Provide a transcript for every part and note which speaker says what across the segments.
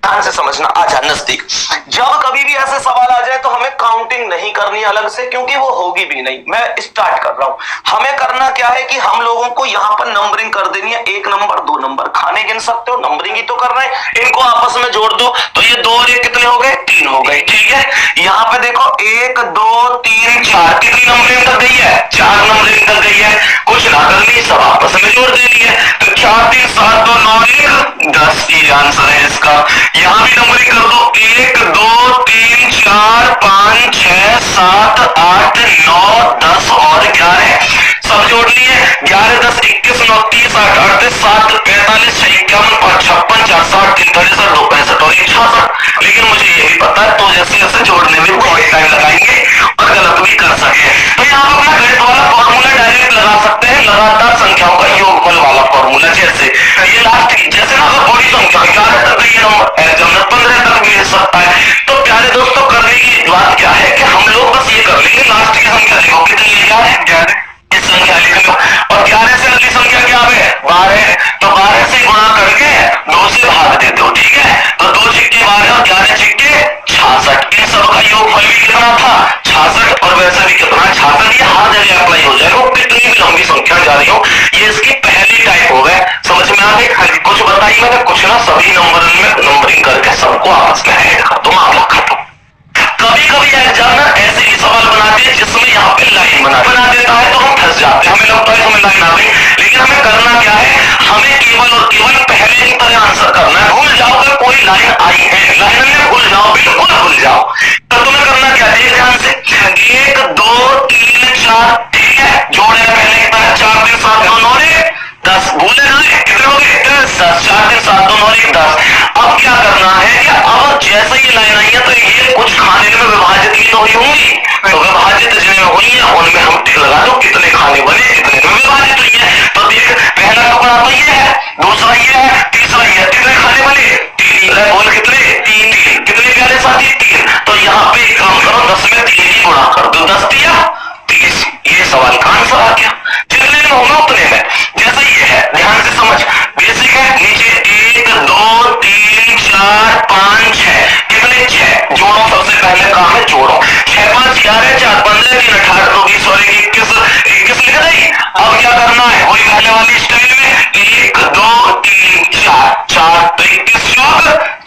Speaker 1: ध्यान से समझना, आजा नजदीक। जब कभी भी ऐसे सवाल आ जाए तो हमें काउंटिंग नहीं करनी अलग से, क्योंकि वो होगी भी नहीं। मैं स्टार्ट कर रहा हूं। हमें करना क्या है कि हम लोगों को यहाँ पर नंबरिंग कर देनी है, 1 नंबर 2 नंबर, खाने गिन सकते हो, नंबरिंग ही तो कर रहे हैं। इनको आपस में जोड़ दो तो ये 2 और 1 कितने हो गए, 3 हो गए। ठीक है, यहाँ पे देखो 1 2 3 4, कितनी नंबरिंग तक गई है, 4 नंबरिंग तक गई है। कुछ ना करनी, सब आपस में जोड़ देनी है। तो 4 3 7 2 9 1 10, ये आंसर है इसका। यहां भी नंबरिंग कर दो, 1 2 3 4 5 6 7 8 9 10 और 11, सब जोड़नी है। 11 10 21 9 30 8 38 7 45 6 51 5 56 4 60 3 63 2 65 और 1 66। लेकिन मुझे यही पता है तो जैसे जैसे जोड़ने में बहुत टाइम लगाएंगे और गलत भी कर सके। तो यहाँ पर अपना गणित वाला फॉर्मूला डायरेक्ट लगा सकते हैं, लगातार संख्याओं का योगफल वाला फॉर्मूला। जैसे ये लास्ट की, जैसे ना अगर बड़ी संख्या 11 तक ये नंबर एग्जाम में 15 तक भी ले सकता है। तो प्यारे दोस्तों, करने की बात क्या है कि हम लोग बस ये कर लेंगे, लास्ट की संख्या लिखो, कितनी है, 11, इस संख्या लिख लो। और 11 से अगली संख्या क्या है, 12। तो 12 से गुणा करके 2 से भाग देते हो। ठीक है, तो 2 छिक्के 12 और 11 छिक्के 66। इन सब का योगफल भी कितना था, 66, और वैसे भी कितना 66। ये हर जगह अप्लाई हो जाएगा, कितनी भी लंबी संख्या जा रही हो। ये इसकी पहली टाइप हो गए, समझ में आ गई। कुछ बताई मैंने, कुछ ना, सभी नंबर में नंबरिंग करके सबको आपस में ऐड कर दो, मामला खत्म। कभी कभी एग्जामिनर ऐसे ही सवाल बनाते हैं जिसमें यहाँ पे लाइन बना देता है, तो हम फंस जाते हैं। हमें लगता है हमें लाइन आ गई, लेकिन हमें करना क्या है, हमें केवल और केवल पहले की तरह आंसर करना है। भूल जाओ अगर कोई लाइन आई है, लाइन में भूल जाओ, बिल्कुल भूल जाओ। तो तुम्हें करना क्या है, ध्यान से, 1 2 3 4, ठीक है, जोड़े पहले की तरह, 4 3 7 2 9 1 10, भूले ना, कितने हो गए, 10, 4 3 7 2 9 1 10। अब क्या करना है कि अब जैसे ही लाइन आई है तो ये कुछ खाने में विभाजित ही तो हुई होंगी, तो विभाजित जितने में हुई है उनमें हम टिक लगा दो, कितने खाने बने, कितने में विभाजित हुई है। तो देख, पहला टुकड़ा तो ये है, दूसरा ये है, तीसरा ये है, कितने खाने बने, 3। बोल कितने, 3। कितने प्यारे साथी, 3। तो यहाँ पे एक काम करो, 10 में 3 की गुणा कर दो, 10 दिया 30। ये सवाल का आंसर आ गया, जितने में होगा उतने में। जैसे ये है, ध्यान से समझ, बेसिक है। नीचे 1 2 3 4 5 6, कितने 6, जोड़ो। सबसे पहले काम है जोड़ो, 6 5 11 4 15 3 18 2 20 और 21 21 लिख दी। अब क्या करना है, वही पहले वाली स्टाइल में, 1 2 3 4 4 तो 21 चौक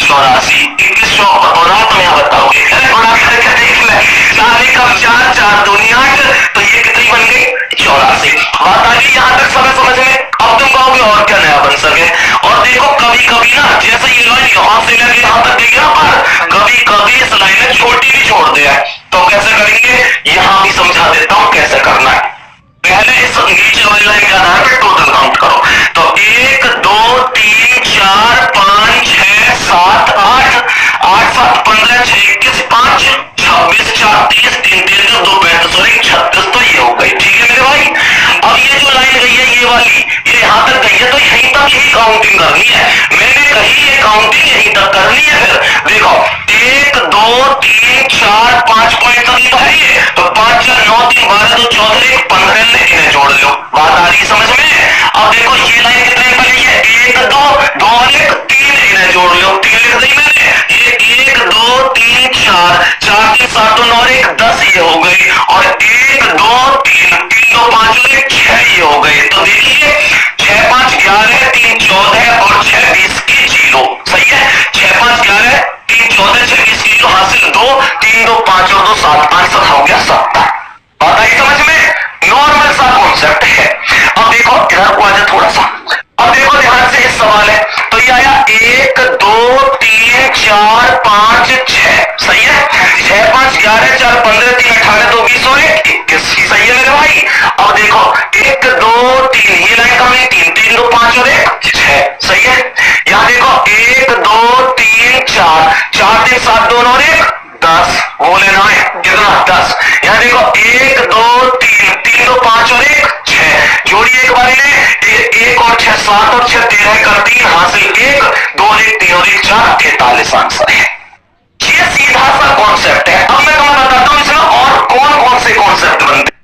Speaker 1: 84, 21 चौक बतौना तुम यहाँ बताओगे, बड़ा करके देख ले, 4 1 4 4 2 8, तो ये कितनी बन गई, 84। बात आ गई यहाँ तक समझ में। अब तुम कहोगे और क्या नया बन सके। और देखो कभी कभी ना, जैसे ये लाइन यहाँ से लेके यहाँ तक गई ना, पर कभी कभी इस लाइन में छोटी भी छोड़ दिया है, तो कैसे करेंगे, यहाँ भी समझा देता हूँ कैसे करना है। पहले इस नीचे वाली लाइन के आधार पर टोटल काउंट करो। तो 1 2 3 4 5 6 7 8 8 7 15 6 21 5 26 4 30 3 33 2 35 और 1 36, तो ये हो गई। ठीक है मेरे भाई, अब ये जो लाइन गई है ये वाली, ये यहाँ तक गई है, तो यहीं तक ही काउंटिंग करनी है। मैंने कही ये काउंटिंग यहीं तक करनी है। फिर देखो 1 2 3 4 5 पॉइंट तक तो है ये, तो 5 4 9 3 12 2 14 1 15 ने इन्हें जोड़ लो। बात आ रही समझ में। अब देखो ये लाइन कितने बनी है, 1 2 2 1 3, इन्हें जोड़ लो, 3 लिख दी मैंने। ये 1 2 3 4 4 3 7 2 9 1 10, ये हो गई। और 1 2 3 3 2 5 1 6, ये हो गई। तो देखिए 6 5 11 3 14 और 6 20 की 0, सही है। 6 5 11 3 14 6 20 की 0 हासिल, 2 3 2 5 और 2 7, आंसर हो गया 70। बात आई समझ में, नॉर्मल सा कॉन्सेप्ट है। अब देखो इधर को आजा थोड़ा सा, अब देखो ध्यान से इस सवाल है, तो ये आया 1 2 3 4 5 6, सही है। 6 5 11 4 15 3 18 2 20 और 1 21, सही है मेरे भाई। अब देखो 1 2 3, ये लाइन का नहीं, 3 3 2 5 और 1 6, सही है। यहाँ देखो 1 2 3 4 4 3 7 2 और 1 10, वो लेना है, कितना 10। यहाँ देखो 1 2 3 3 2 5 और 1 6, जोड़ी एक बारी ने, 1 और 6 7 और 6 13 कर 3 हासिल 1 2 1 3 और 1 4 43 आंसर है। ये सीधा सा कॉन्सेप्ट है। अब मैं तुम्हें बताता हूं इसमें और कौन कौन से कॉन्सेप्ट बनते हैं।